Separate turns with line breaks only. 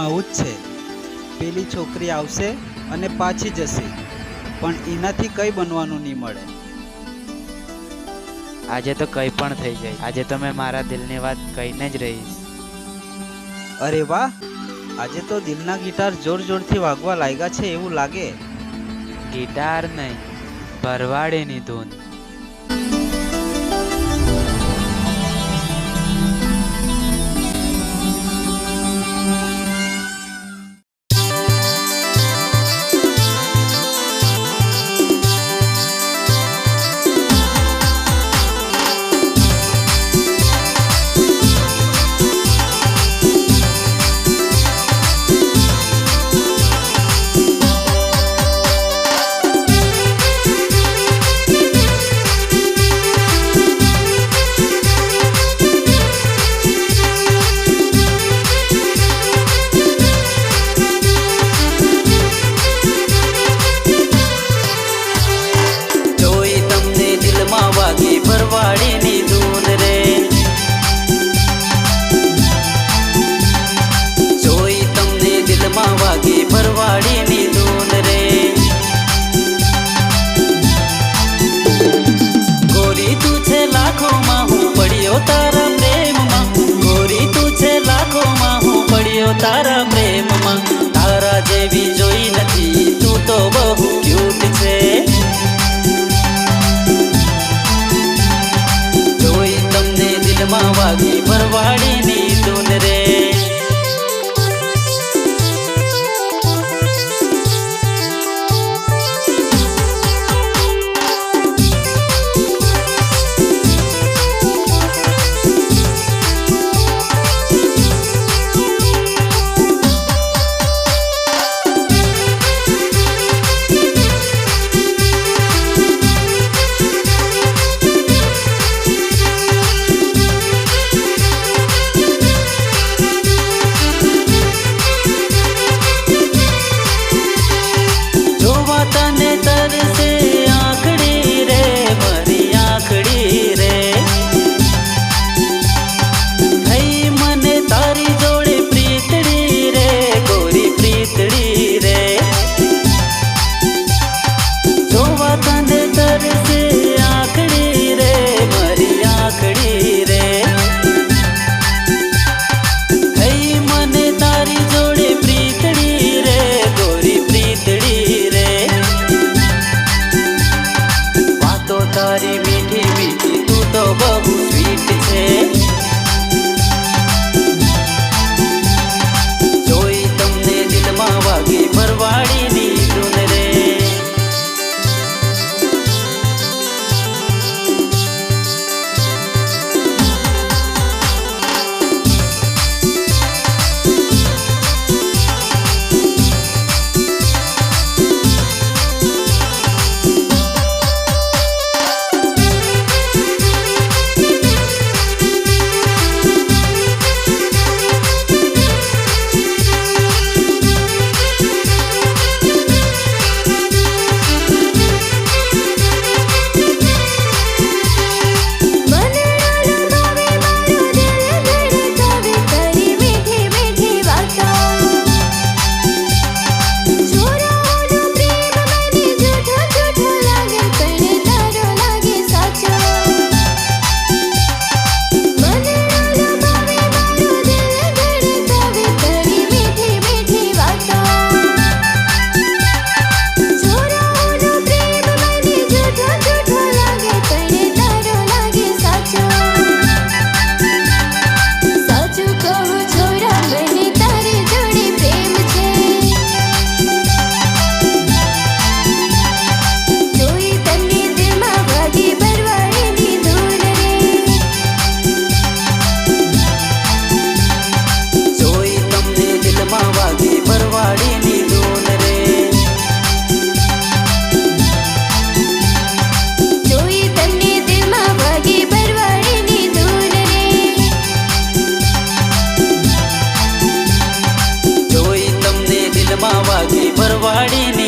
આવું જ છે। પેલી છોકરી આવશે અને પાછી જશે, પણ એનાથી કંઈ બનવાનું નહીં મળે।
આજે તો કંઈ પણ થઈ જાય, આજે તો મેં મારા દિલની વાત કહીને જ રહીશ।
અરે વાહ, આજે તો દિલના ગિટાર જોર જોરથી વાગવા લાગ્યા છે એવું લાગે।
ગિટાર નહીં, ભરવાડીની ધૂન।
ભરવાડીની ધૂન રે, જોઈ તમને દિલમાં વાગે ભરવાડીની ધૂન રે। ગોરી તું છે લાખોમાં, હું પડ્યો તારા પ્રેમમાં। ગોરી તું છે લાખોમાં, હું પડ્યો તારા પ્રેમમાં। તારા જેવી જોઈ નથી, તું તો બહુ ક્યુટ છે। દિલમાં વાગી ભરવાડીની ધૂન રે। તારી મીઠી મીઠી તું તો બહુ સ્વીટ છે। જોઈ તમને દિલમાં વાગી ભરવાડીની ધૂન રે। ભરવાડીની